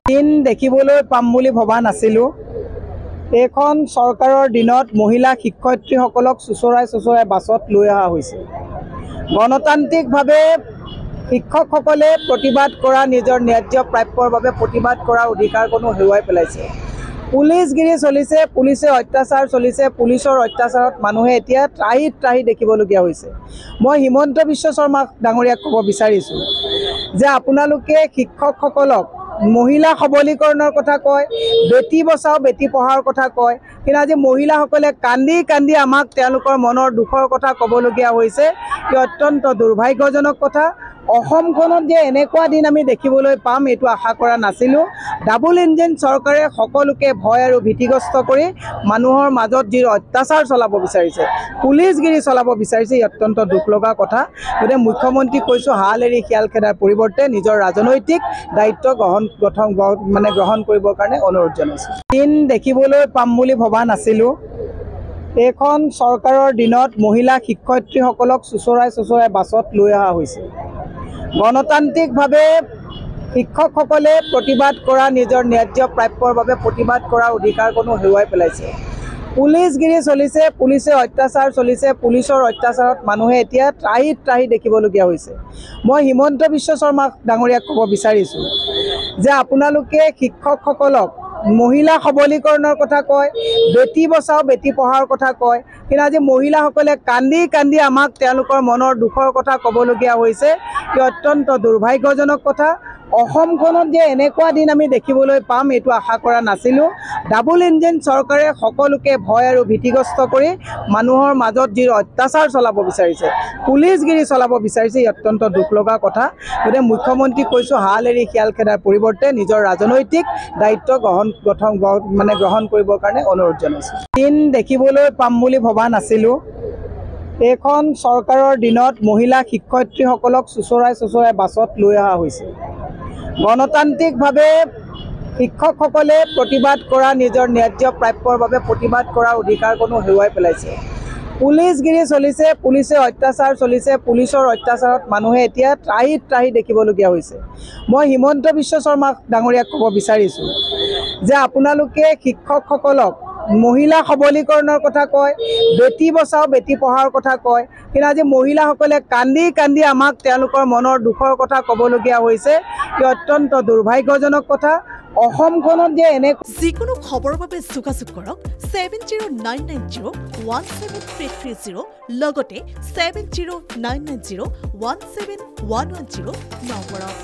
দিন দেখিবলৈ পাম বুলি ভবা নাছিলোঁ। এইখন চৰকাৰৰ দিনত মহিলা শিক্ষয়িত্ৰীসকলক চুচৰাই বাছত লৈ অহা হৈছে। গণতান্ত্ৰিকভাৱে শিক্ষকসকলে প্ৰতিবাদ কৰা নিজৰ ন্যায্য প্ৰাপ্যৰ বাবে প্ৰতিবাদ কৰাৰ অধিকাৰকনো হেৰুৱাই পেলাইছে। পুলিচগিৰি চলিছে, পুলিচে অত্যাচাৰ চলিছে, পুলিচৰ অত্যাচাৰত মানুহে এতিয়া ত্ৰাহি দেখিবলগীয়া হৈছে। মই হিমন্ত বিশ্ব শৰ্মা ডাঙৰীয়াক ক'ব বিচাৰিছোঁ যে আপোনালোকে শিক্ষকসকলক মহিলা সবলীকৰণৰ কথা কয়, বেটি বচাও বেটি পঢ়াৰ কথা কয়, কিন্তু আজি মহিলাসকলে কান্দি আমাক তেওঁলোকৰ মনৰ দুখৰ কথা ক'বলগীয়া হৈছে। ই অত্যন্ত দুৰ্ভাগ্যজনক কথা। অসমখনত যে এনেকুৱা দিন আমি দেখিবলৈ পাম এইটো আশা কৰা নাছিলোঁ। ডাবল ইঞ্জিন চৰকাৰে সকলোকে ভয় আৰু ভীতিগ্ৰস্ত কৰি মানুহৰ মাজত যি অত্যাচাৰ চলাব বিচাৰিছে, পুলিচগিৰি চলাব বিচাৰিছে, ই অত্যন্ত দুখ লগা কথা। গতিকে মুখ্যমন্ত্ৰীক কৈছোঁ, হাল এৰি শিয়াল খেদাৰ পৰিৱৰ্তে নিজৰ ৰাজনৈতিক দায়িত্ব গ্ৰহণ কৰিবৰ কাৰণে অনুৰোধ জনাইছোঁ। দিন দেখিবলৈ পাম বুলি ভবা নাছিলোঁ। এইখন চৰকাৰৰ দিনত মহিলা শিক্ষয়িত্ৰীসকলক চুচৰাই বাছত লৈ অহা হৈছে। গণতান্ত্ৰিকভাৱে শিক্ষকসকলে প্ৰতিবাদ কৰা নিজৰ ন্যায্য প্ৰাপ্যৰ বাবে প্ৰতিবাদ কৰাৰ অধিকাৰকনো হেৰুৱাই পেলাইছে। পুলিচগিৰি চলিছে, পুলিচে অত্যাচাৰ চলিছে, পুলিচৰ অত্যাচাৰত মানুহে এতিয়া ত্ৰাহি দেখিবলগীয়া হৈছে। মই হিমন্ত বিশ্ব শৰ্মা ডাঙৰীয়াক ক'ব বিচাৰিছোঁ যে আপোনালোকে শিক্ষকসকলক মহিলা সবলীকৰণৰ কথা কয়, বেটি বচাও বেটি পঢ়াৰ কথা কয়, কিন্তু আজি মহিলাসকলে কান্দি আমাক তেওঁলোকৰ মনৰ দুখৰ কথা ক'বলগীয়া হৈছে। ই অত্যন্ত দুৰ্ভাগ্যজনক কথা। অসমখনত যে এনেকুৱা দিন আমি দেখিবলৈ পাম এইটো আশা কৰা নাছিলোঁ। ডাবল ইঞ্জিন চৰকাৰে সকলোকে ভয় আৰু ভীতিগ্ৰস্ত কৰি মানুহৰ মাজত যি অত্যাচাৰ চলাব বিচাৰিছে, পুলিচগিৰি চলাব বিচাৰিছে, ই অত্যন্ত দুখ লগা কথা। গতিকে মুখ্যমন্ত্ৰীক কৈছোঁ, হাল এৰি শিয়াল খেদাৰ পৰিৱৰ্তে নিজৰ ৰাজনৈতিক দায়িত্ব গ্ৰহণ কৰিবৰ কাৰণে অনুৰোধ জনাইছোঁ। দিন দেখিবলৈ পাম বুলি ভবা নাছিলোঁ। এইখন চৰকাৰৰ দিনত মহিলা শিক্ষয়িত্ৰীসকলক চুচৰাই বাছত লৈ অহা হৈছে। গণতান্ত্ৰিকভাৱে শিক্ষকসকলে প্ৰতিবাদ কৰা নিজৰ ন্যায্য প্ৰাপ্যৰ বাবে প্ৰতিবাদ কৰাৰ অধিকাৰকনো হেৰুৱাই পেলাইছে। পুলিচগিৰি চলিছে, পুলিচে অত্যাচাৰ চলিছে, পুলিচৰ অত্যাচাৰত মানুহে এতিয়া ত্ৰাহি দেখিবলগীয়া হৈছে। মই হিমন্ত বিশ্ব শৰ্মা ডাঙৰীয়াক ক'ব বিচাৰিছোঁ যে আপোনালোকে শিক্ষকসকলক মহিলা সবলীকৰণৰ কথা কয়, বেটি বচাও বেটি পঢ়াৰ কথা কয়, কিন্তু আজি মহিলাসকলে কান্দি আমাক তেওঁলোকৰ মনৰ দুখৰ কথা ক'বলগীয়া হৈছে। ই অত্যন্ত দুৰ্ভাগ্যজনক কথা। অসমখনত যে যিকোনো খবৰৰ বাবে যোগাযোগ কৰক 7099017330 লগতে 7099017110 নম্বৰত।